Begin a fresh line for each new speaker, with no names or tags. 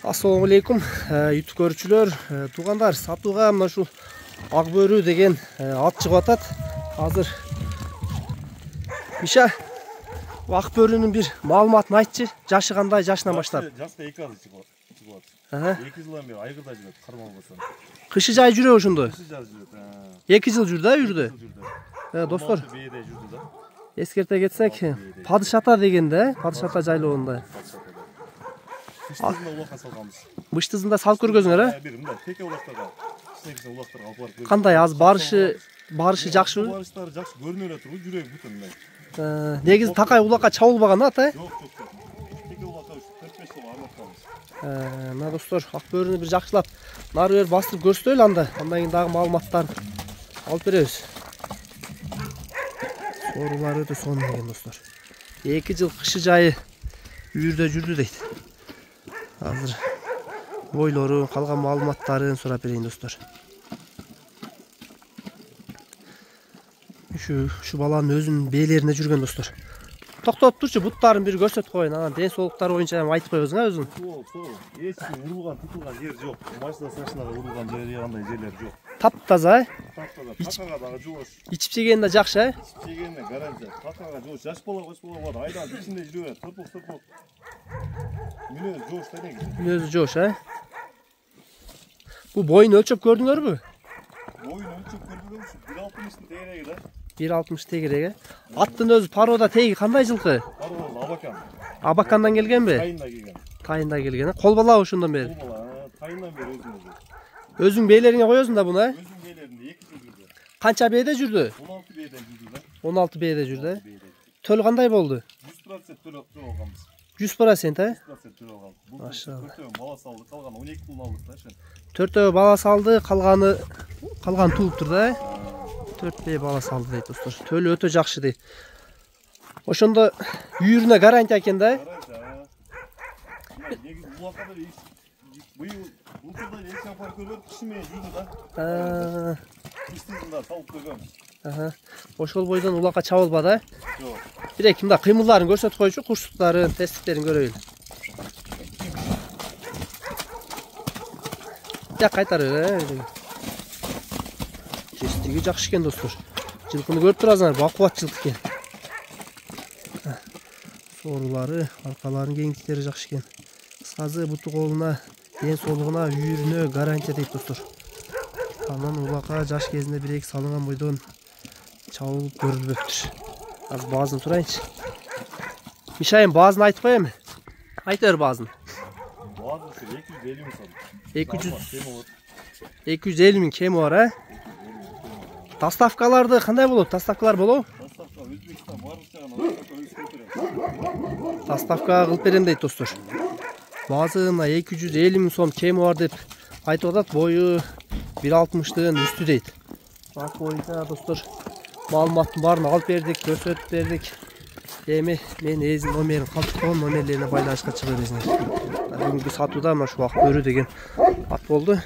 Assalamu алейкум, YouTube көрүүчүлөр, туугандар, сатууга мына ушул ак бөрү деген ат чыгып атат. Азыр Миша ак бөрүнүн бир маалыматын айтчы. Жашы кандай, жашынан баштап?
Жашта 2 ай чыгып атат. 2 жылдан бери айгырда жүрөт, кармал болсо.
Кышы жай жүрөбү ошондо?
Кышы жай жүрөт.
2 жыл жүрдү? Достор, эскерте кетсек, Падышата дегенде, Падышата жайлоонда. Быштызында салып көргөзүңөр, э?
Теке улактарга, кичинекей улактарга алып барып.
Кандай аз барышы жакшыбы?
Барыштары жакшы көрүнө эле турбу, жүрөк бүтүн мындай.
Негизи такай улакка чабылбаган ат, э?
Жок. Теке улакка 4-5 жыл арматтабыз.
Мына достор, ак бөрүнү бир жакшылап нары бери бастырып көрсөтөлү анда. Андан кийин дагы маалыматтарын алып беребиз. Соорулар өтө сонун экен достор. 2 жыл кышы жайы үйүрдө жүрдү дейт. Азыр бойлору, калган маалыматтарын сурап берейин достор. Ушу баланын өзүнүн бээлерине жүргөн достор. Токтоп турчу, буттарын бир көрсөтүп коеюн. Анан ден соолуктары боюнча айтып койбосуң, а өзүң.
Эч урулган, тутулган жер жок. Машина сашынага урулган кандай жерлер жок.
Таптаза, э?
Таптаза. Какага дагы жууш.
Ичип жегени да жакшы, э?
Ичип жегенине гарантия. Какага жууш. Жаш бала, коч бала бар. Айдан ичинде жүрөт. Тырпык. Мүнөзү жууш да негизи.
Мүнөзү жууш, э? Бу боюн өлчөп көрдүңөрбү?
Боюн өлчөп көрдүңөрбү? 1.60 тегереги да.
1.60 тегереги. Аттын өзү парода теги кандай жылкы?
Парода Абакан.
Абакандан келгенби?
Тайында келген.
Тайында келген. Кол бала ошондон бери.
Кол бала. Тайындан бери өзүң.
Өзүң бээлериңе коесуң да буну, э?
Өзүң бээлеринде 2 жыл жүрдү.
Канча бээде жүрдү?
16 бээден жүрдү да.
16 бээде жүрдү, э? Төл кандай болду?
100% төл алганбыз.
100%, э?
100% төл алган.
Машалла.
Бала салды, калган 12 пулун алдык да ошо.
4 бала салды, калган тууптур да, э? 4 бала салды дейт достор. Төлү өтө жакшы дейт. Ошондо үйүрүнө гарантия экен да, э?
Негизи улакка да быйыл учурда эч апар көрөт, киши менен жүрдү да. Кыштыгында салып көргөн.
Ошол бойдон улакка чабылбады, э?
Жок.
Бирек мында кыймылдарын көрсөтүп койчу, курчтуктарын, тесттиктерин көрөйлү. Я кайтарып, э? Тесттиги жакшы экен достор. Жылкыны көрүп турасыңар, бакубат жылкы экен. Соорулары, аркаларынын кеңдиктери жакшы экен. Сазы, буту колуна, ден соолугуна, үйүрүнө гарантия дейт достор. Анан улакка жаш кезинде 1-2 салынган бойдон чабылып көрүлбөптүр. Азыр баазын сурайынчы. Мишайым, баазын айтып коем. Айта бер баазын.
Баазысы 250 миң сом.
250 миң кеми бар, э? Доставкаларды кандай болот? Доставкалар болобу?
Доставка Өзбекстан барып
Доставка кылып берем дейт достор. Баазына 250 миң сом кеми бар деп айтып атат. Бою 1.60-тын үстү дейт. Ат боюнча достор маалыматтын баарын алып бердик, көрсөтүп бердик. Эми мен эзин номерин калтырган, номерлерине байланышка чыга бересиңер. Бүгүнкү сатууда мына ушул ак бөрү деген ат болду.